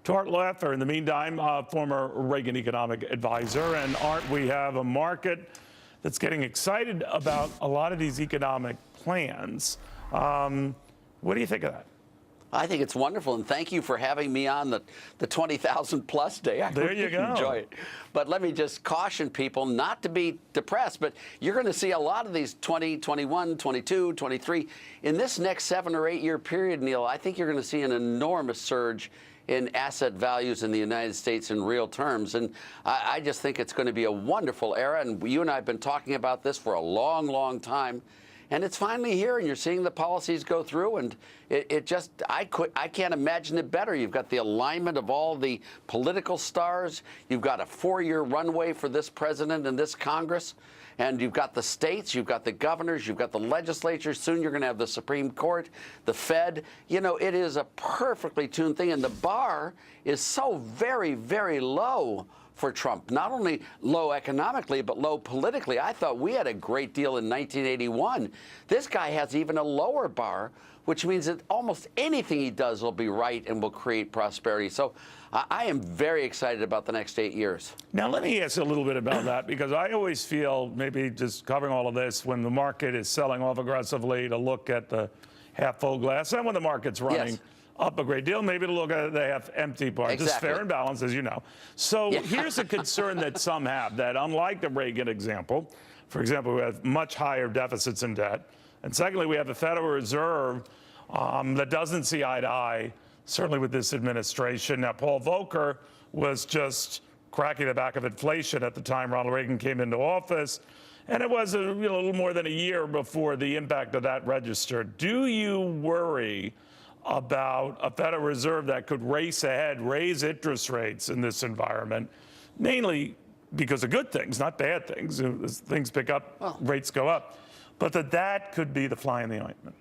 to Art Laffer, in the meantime, former Reagan Economic Adviser. And Art, we have a market that's getting excited about a lot of these economic plans. What do you think of that? I think it's wonderful, and thank you for having me on the 20,000 plus day. I there you go. Enjoy it. But let me just caution people not to be depressed, but you're going to see a lot of these 20, 21, 22, 23. In this next 7 or 8 year period, Neil, I think you're going to see an enormous surge in asset values in the United States in real terms. And I just think it's going to be a wonderful era, and you and I have been talking about this for a long, long time. And it's finally here, and you're seeing the policies go through, and I can't imagine it better. You've got the alignment of all the political stars. You've got a 4-year runway for this president and this Congress, and you've got the states, you've got the governors, you've got the legislature. Soon you're going to have the Supreme Court, the Fed. You know, it is a perfectly tuned thing, and the bar is so very, very low for Trump. Not only low economically, but low politically. I thought we had a great deal in 1981. This guy has even a lower bar, which means that almost anything he does will be right and will create prosperity. So I am very excited about the next 8 years. Now, let me ask you a little bit about that, because I always feel, maybe just covering all of this, when the market is selling off aggressively, to look at the half full glass, and when the market's running up a great deal, maybe to look at the half empty part. Exactly. Just fair and balanced, as you know. So here's a concern that some have, that unlike the Reagan example, for example, we have much higher deficits and debt. And secondly, we have a Federal Reserve that doesn't see eye to eye, certainly with this administration. Now, Paul Volcker was just cracking the back of inflation at the time Ronald Reagan came into office. And it was a little more than a year before the impact of that registered. Do you worry about a Federal Reserve that could race ahead, raise interest rates in this environment, mainly because of good things, not bad things? As things pick up, rates go up. But that could be the fly in the ointment.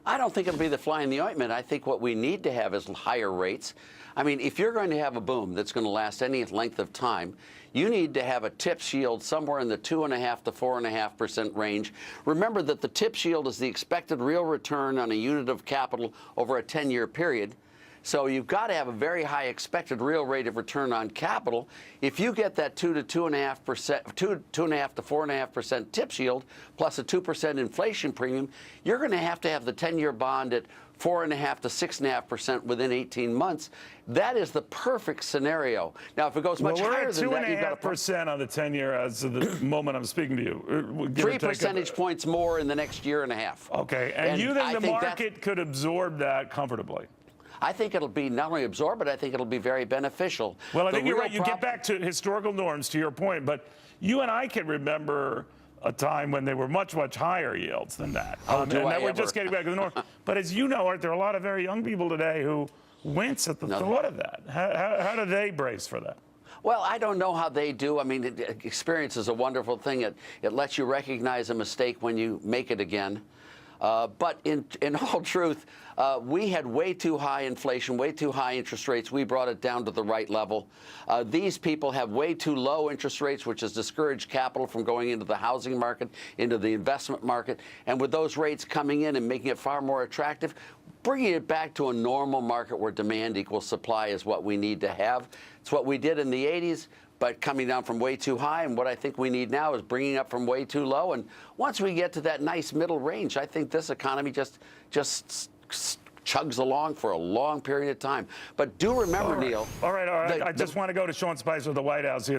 I don't think it'll be the fly in the ointment. I think what we need to have is higher rates. I mean, if you're going to have a boom that's going to last any length of time, you need to have a TIPS yield somewhere in the 2.5% to 4.5% range. Remember that the TIPS yield is the expected real return on a unit of capital over a 10-year period. So you've got to have a very high expected real rate of return on capital. If you get that 2 to 2.5%, 2.5 to 4.5% TIPS yield plus a 2% inflation premium, you're going to have the 10-year bond at 4.5 to 6.5% within 18 months. That is the perfect scenario. Now, if it goes much higher than that, you've got 2.5% on the 10-year as of the moment I'm speaking to you. 3 percentage points more in the next year and a half. Okay, and you think the market could absorb that comfortably? I think it'll be not only absorbed, but I think it'll be very beneficial. Well, I think you're right. You get back to historical norms, to your point, but you and I can remember a time when they were much, much higher yields than that. And that we're just getting back to the norm. But as you know, Art, there are a lot of very young people today who wince at the thought of that. How do they brace for that? Well, I don't know how they do. I mean, experience is a wonderful thing. It lets you recognize a mistake when you make it again. But in all truth, we had way too high inflation, way too high interest rates. We brought it down to the right level. These people have way too low interest rates, which has discouraged capital from going into the housing market, into the investment market. And with those rates coming in and making it far more attractive, bringing it back to a normal market where demand equals supply is what we need to have. It's what we did in the 80s. But coming down from way too high, and what I think we need now is bringing up from way too low. And once we get to that nice middle range, I think this economy just chugs along for a long period of time. But do remember, Neil. All right. I just want to go to Sean Spicer of the White House here.